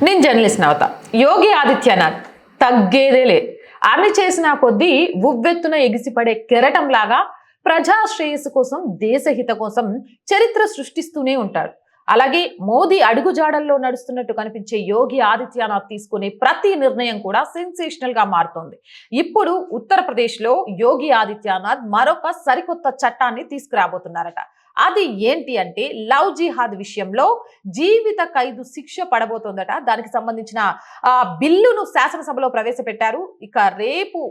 నేను జర్నలిస్ట్ నవత. యోగి ఆదిత్యనాథ్ తగ్గేదేలే. అన్ని చేసిన కొద్దీ ఉవ్వెత్తున ఎగిసిపడే కెరటంలాగా ప్రజా శ్రేయస్సు కోసం, దేశహిత కోసం చరిత్ర సృష్టిస్తూనే ఉంటాడు. అలాగే మోదీ అడుగుజాడల్లో నడుస్తున్నట్టు కనిపించే యోగి ఆదిత్యనాథ్ తీసుకునే ప్రతి నిర్ణయం కూడా సెన్సేషనల్ గా మారుతోంది. ఇప్పుడు ఉత్తరప్రదేశ్ లో యోగి ఆదిత్యనాథ్ మరొక సరికొత్త చట్టాన్ని తీసుకురాబోతున్నారట. అది ఏంటి అంటే లవ్ జిహాద్ విషయంలో జీవిత ఖైదు శిక్ష పడబోతోందట. దానికి సంబంధించిన బిల్లును శాసనసభలో ప్రవేశపెట్టారు. ఇక రేపు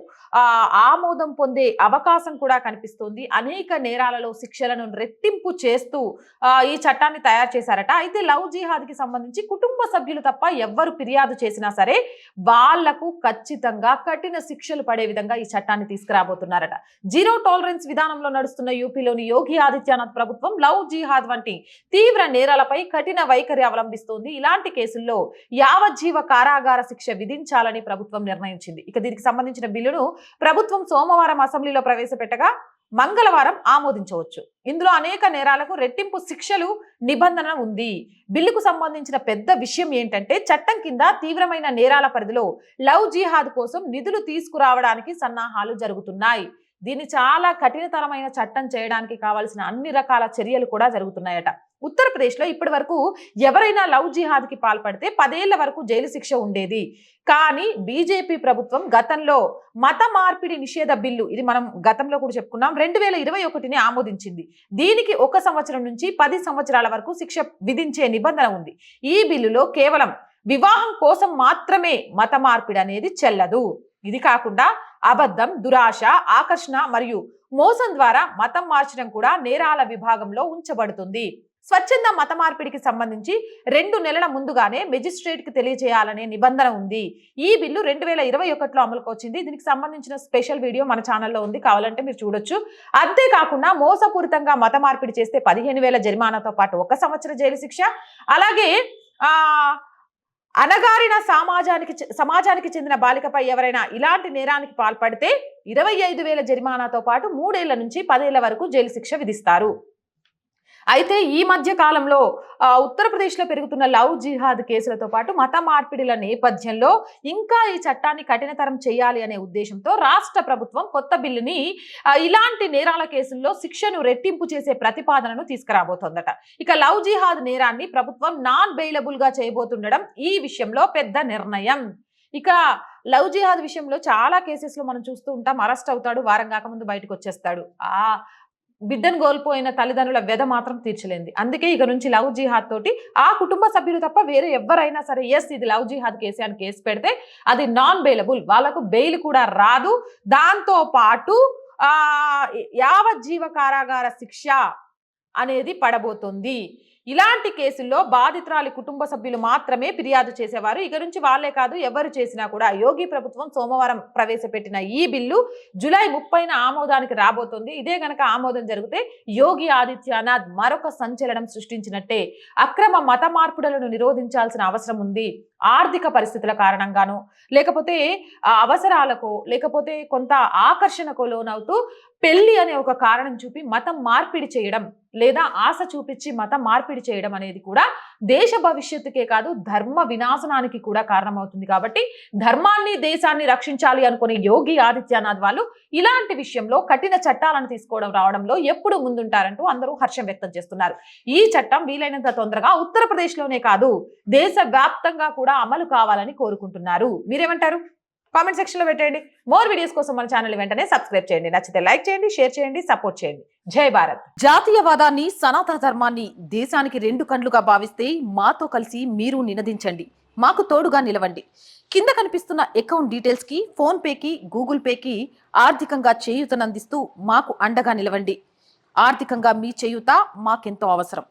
ఆమోదం పొందే అవకాశం కూడా కనిపిస్తోంది. అనేక నేరాలలో శిక్షలను రెట్టింపు చేస్తూ ఈ చట్టాన్ని తయారు చేశారట. అయితే లవ్ జిహాద్ కి సంబంధించి కుటుంబ సభ్యులు తప్ప ఎవ్వరు ఫిర్యాదు చేసినా సరే వాళ్లకు ఖచ్చితంగా కఠిన శిక్షలు పడే విధంగా ఈ చట్టాన్ని తీసుకురాబోతున్నారట. జీరో టాలరెన్స్ విధానంలో నడుస్తున్న యూపీలోని యోగి ఆదిత్యనాథ్ ప్రభుత్వం లవ్ జిహాద్ వంటి తీవ్ర నేరాలపై కఠిన వైఖరి అవలంబిస్తోంది. ఇలాంటి కేసుల్లో యావజ్జీవ కారాగార శిక్ష విధించాలని ప్రభుత్వం నిర్ణయించింది. ఇక దీనికి సంబంధించిన బిల్లును ప్రభుత్వం సోమవారం అసెంబ్లీలో ప్రవేశపెట్టగా మంగళవారం ఆమోదించవచ్చు. ఇందులో అనేక నేరాలకు రెట్టింపు శిక్షలు నిబంధన ఉంది. బిల్లుకు సంబంధించిన పెద్ద విషయం ఏంటంటే చట్టం కింద తీవ్రమైన నేరాల పరిధిలో లవ్ జిహాద్ కోసం నిధులు తీసుకురావడానికి సన్నాహాలు జరుగుతున్నాయి. దీన్ని చాలా కఠినతరమైన చట్టం చేయడానికి కావాల్సిన అన్ని రకాల చర్యలు కూడా జరుగుతున్నాయట. ఉత్తరప్రదేశ్లో ఇప్పటి వరకు ఎవరైనా లవ్ జిహాద్ కి పాల్పడితే 10 ఏళ్ల వరకు జైలు శిక్ష ఉండేది. కానీ బీజేపీ ప్రభుత్వం గతంలో మత మార్పిడి నిషేధ బిల్లు, ఇది మనం గతంలో కూడా చెప్పుకున్నాం, 2021ని ఆమోదించింది. దీనికి 1 సంవత్సరం నుంచి 10 సంవత్సరాల వరకు శిక్ష విధించే నిబంధన ఉంది. ఈ బిల్లులో కేవలం వివాహం కోసం మాత్రమే మత మార్పిడి అనేది చెల్లదు. ఇది కాకుండా అబద్ధం, దురాశ, ఆకర్షణ మరియు మోసం ద్వారా మతం మార్చడం కూడా నేరాల విభాగంలో ఉంచబడుతుంది. స్వచ్ఛంద మత మార్పిడికి సంబంధించి 2 నెలల ముందుగానే మెజిస్ట్రేట్ కి తెలియజేయాలనే నిబంధన ఉంది. ఈ బిల్లు 2021లో అమలుకు వచ్చింది. దీనికి సంబంధించిన స్పెషల్ వీడియో మన ఛానల్లో ఉంది, కావాలంటే మీరు చూడొచ్చు. అంతేకాకుండా మోసపూరితంగా మత మార్పిడి చేస్తే 15,000 జరిమానాతో పాటు 1 సంవత్సర జైలు శిక్ష, అలాగే అణగారిన సమాజానికి చెందిన బాలికపై ఎవరైనా ఇలాంటి నేరానికి పాల్పడితే 25,000 జరిమానాతో పాటు 3 ఏళ్ల నుంచి 10 ఏళ్ల వరకు జైలు శిక్ష విధిస్తారు. అయితే ఈ మధ్య కాలంలో ఉత్తరప్రదేశ్లో పెరుగుతున్న లవ్ జిహాద్ కేసులతో పాటు మత మార్పిడిల నేపథ్యంలో ఇంకా ఈ చట్టాన్ని కఠినతరం చేయాలి అనే ఉద్దేశంతో రాష్ట్ర ప్రభుత్వం కొత్త బిల్లుని ఇలాంటి నేరాల కేసుల్లో శిక్షను రెట్టింపు చేసే ప్రతిపాదనను తీసుకురాబోతోందట. ఇక లవ్ జిహాద్ నేరాన్ని ప్రభుత్వం నాన్ బెయిలబుల్ గా చేయబోతుండడం ఈ విషయంలో పెద్ద నిర్ణయం. ఇక లవ్ జిహాద్ విషయంలో చాలా కేసెస్ లో మనం చూస్తూ ఉంటాం, అరెస్ట్ అవుతాడు, వారం కాకముందు బయటకు వచ్చేస్తాడు. బిడ్డను కోల్పోయిన తల్లిదండ్రుల వ్యధ మాత్రం తీర్చలేంది. అందుకే ఇక నుంచి లవ్ జిహాద్ తోటి ఆ కుటుంబ సభ్యులు తప్ప వేరే ఎవరైనా సరే ఎస్ ఇది లవ్ జిహాద్ కేసు అని కేసు పెడితే అది నాన్ బెయిలబుల్, వాళ్ళకు బెయిల్ కూడా రాదు. దాంతో పాటు యావజ్జీవ కారాగార శిక్ష అనేది పడబోతుంది. ఇలాంటి కేసుల్లో బాధితురాలి కుటుంబ సభ్యులు మాత్రమే ఫిర్యాదు చేసేవారు. ఇక నుంచి వాళ్ళే కాదు, ఎవరు చేసినా కూడా. యోగి ప్రభుత్వం సోమవారం ప్రవేశపెట్టిన ఈ బిల్లు జూలై 30న ఆమోదానికి రాబోతోంది. ఇదే గనక ఆమోదం జరిగితే యోగి ఆదిత్యనాథ్ మరొక సంచలనం సృష్టించినట్టే. అక్రమ మత మార్పులను నిరోధించాల్సిన అవసరం ఉంది. ఆర్థిక పరిస్థితుల కారణంగానో, లేకపోతే అవసరాలకో, లేకపోతే కొంత ఆకర్షణకో లోనవుతూ పెళ్లి అనే ఒక కారణం చూపి మతం మార్పిడి చేయడం, లేదా ఆశ చూపించి మతం మార్పిడి చేయడం అనేది కూడా దేశ భవిష్యత్తుకే కాదు ధర్మ వినాశనానికి కూడా కారణమవుతుంది. కాబట్టి ధర్మాన్ని, దేశాన్ని రక్షించాలి అనుకునే యోగి ఆదిత్యనాథ్ వాళ్ళు ఇలాంటి విషయంలో కఠిన చట్టాలను తీసుకోవడం రావడంలో ఎప్పుడు ముందుంటారంటూ అందరూ హర్షం వ్యక్తం చేస్తున్నారు. ఈ చట్టం వీలైనంత తొందరగా ఉత్తరప్రదేశ్లోనే కాదు దేశ వ్యాప్తంగా కూడా అమలు కావాలని కోరుకుంటున్నారు. మీరేమంటారు? కామెంట్ సెక్షన్ లో పెట్టండి. మోర్ వీడియోస్ కోసం మన ఛానల్ వెంటనే సబ్స్క్రైబ్ చేయండి. నచ్చితే లైక్ చేయండి, షేర్ చేయండి, సపోర్ట్ చేయండి. జై భారత్. జాతీయవాదాన్ని, సనాతన ధర్మాన్ని దేశానికి 2 కళ్లుగా భావిస్తే మాతో కలిసి మీరు నినదించండి, మాకు తోడుగా నిలవండి. కింద కనిపిస్తున్న అకౌంట్ డీటెయిల్స్ కి, ఫోన్ పేకి, గూగుల్ పేకి ఆర్థికంగా చేయూతనందిస్తూ మాకు అండగా నిలవండి. ఆర్థికంగా మీ చేయూత మాకెంతో అవసరం.